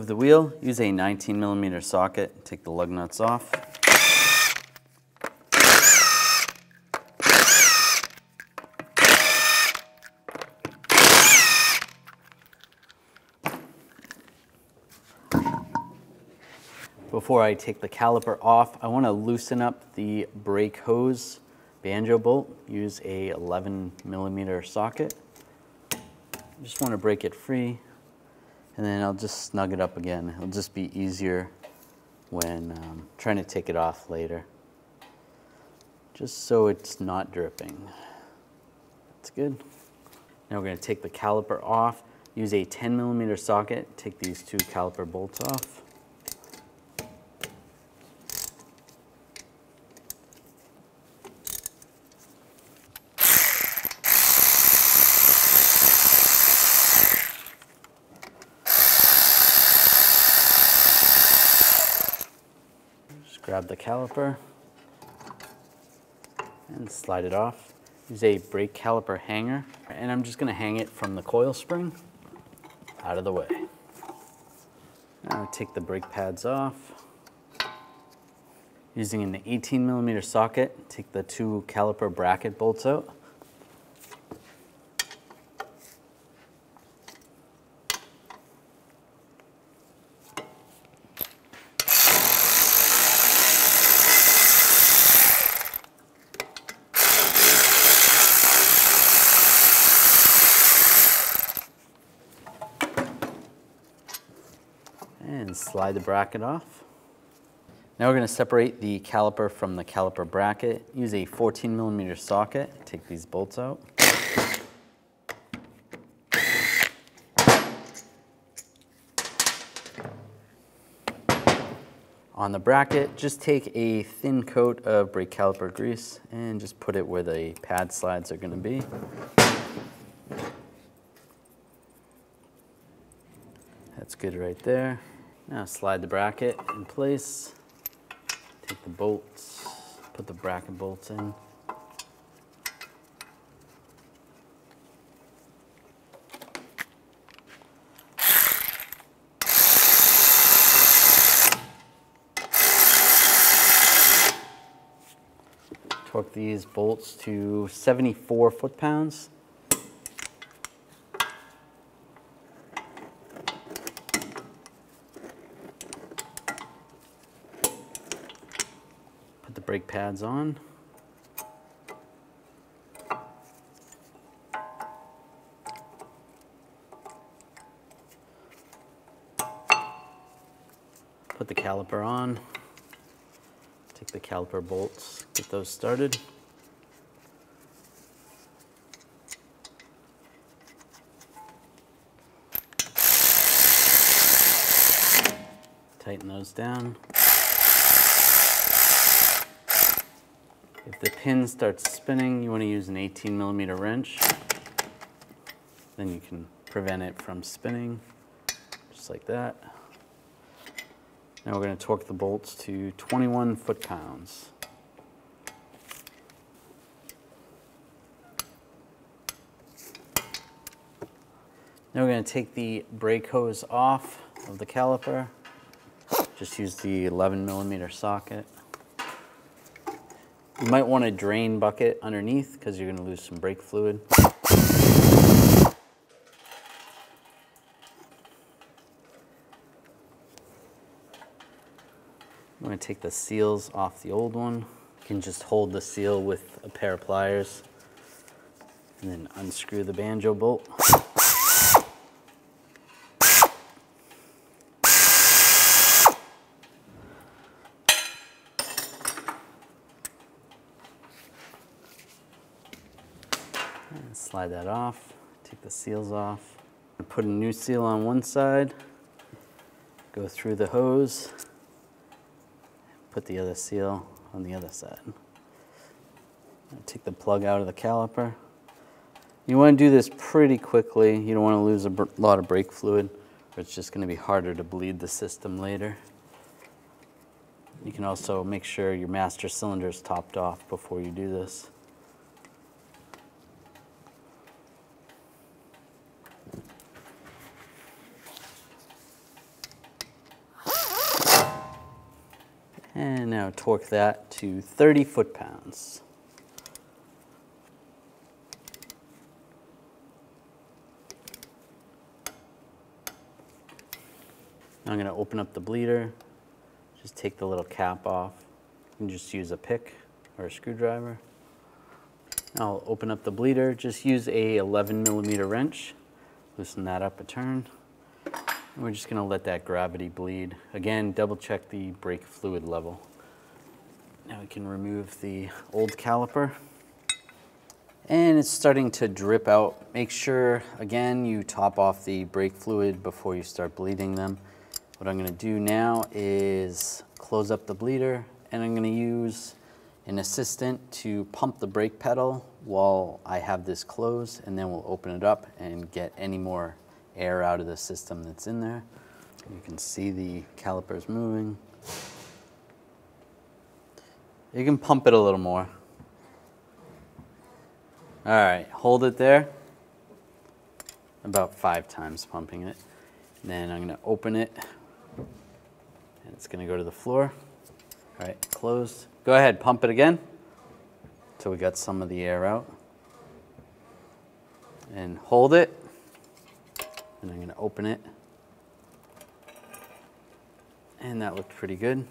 remove the wheel, use a 19mm socket, take the lug nuts off. Before I take the caliper off, I want to loosen up the brake hose banjo bolt. Use a 11mm socket. Just want to break it free, and then I'll just snug it up again. It'll just be easier when trying to take it off later, just so it's not dripping. That's good. Now we're going to take the caliper off. Use a 10mm socket. Take these two caliper bolts off. Grab the caliper and slide it off. Use a brake caliper hanger, and I'm just going to hang it from the coil spring out of the way. Now take the brake pads off. Using an 18mm socket, take the two caliper bracket bolts out. And slide the bracket off. Now we're going to separate the caliper from the caliper bracket. Use a 14mm socket. Take these bolts out. On the bracket, just take a thin coat of brake caliper grease and just put it where the pad slides are going to be. That's good right there. Now slide the bracket in place, take the bolts, put the bracket bolts in. Torque these bolts to 74 foot-pounds. Put the brake pads on. Put the caliper on. Take the caliper bolts, get those started. Tighten those down. If the pin starts spinning, you want to use an 18mm wrench. Then you can prevent it from spinning, just like that. Now we're going to torque the bolts to 21 foot-pounds. Now we're going to take the brake hose off of the caliper. Just use the 11mm socket. You might want a drain bucket underneath because you're going to lose some brake fluid. I'm going to take the seals off the old one. You can just hold the seal with a pair of pliers and then unscrew the banjo bolt. And slide that off, take the seals off. Put a new seal on one side, go through the hose, put the other seal on the other side. Take the plug out of the caliper. You want to do this pretty quickly. You don't want to lose a lot of brake fluid, or it's just going to be harder to bleed the system later. You can also make sure your master cylinder is topped off before you do this. And now torque that to 30 foot-pounds. Now I'm going to open up the bleeder, just take the little cap off. You can just use a pick or a screwdriver. Now I'll open up the bleeder, just use a 11mm wrench, loosen that up a turn. And we're just going to let that gravity bleed. Again, double check the brake fluid level. Now we can remove the old caliper. And it's starting to drip out. Make sure, again, you top off the brake fluid before you start bleeding them. What I'm going to do now is close up the bleeder, and I'm going to use an assistant to pump the brake pedal while I have this closed, and then we'll open it up and get any more air out of the system that's in there. You can see the calipers moving. You can pump it a little more. All right, hold it there. About 5 times pumping it. Then I'm going to open it, and it's going to go to the floor. All right, closed. Go ahead, pump it again until we got some of the air out. And hold it. And I'm going to open it. And that looked pretty good.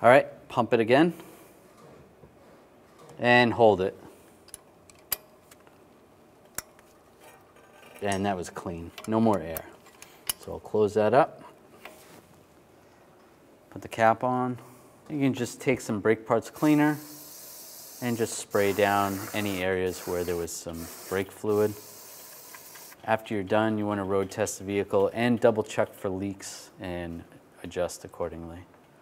All right, pump it again. And hold it. And that was clean, no more air. So I'll close that up. Put the cap on. You can just take some brake parts cleaner and just spray down any areas where there was some brake fluid. After you're done, you want to road test the vehicle and double check for leaks and adjust accordingly.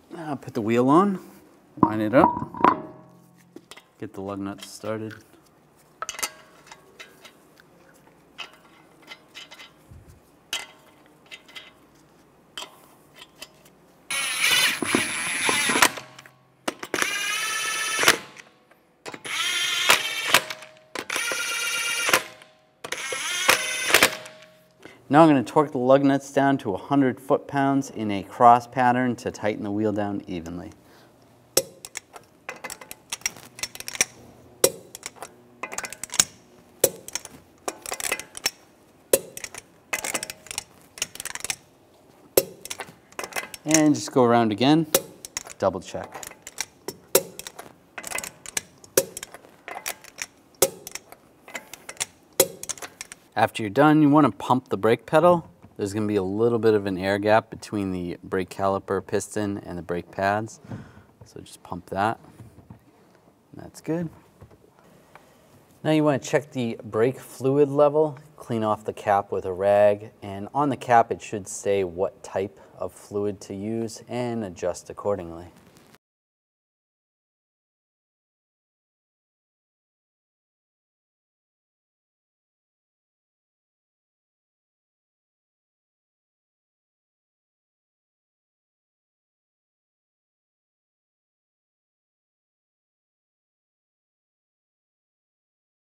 Now put the wheel on, line it up, get the lug nuts started. Now I'm going to torque the lug nuts down to 100 foot-pounds in a cross pattern to tighten the wheel down evenly. And just go around again, double check. After you're done, you want to pump the brake pedal. There's going to be a little bit of an air gap between the brake caliper piston and the brake pads. So just pump that. That's good. Now you want to check the brake fluid level. Clean off the cap with a rag. And on the cap it should say what type of fluid to use and adjust accordingly.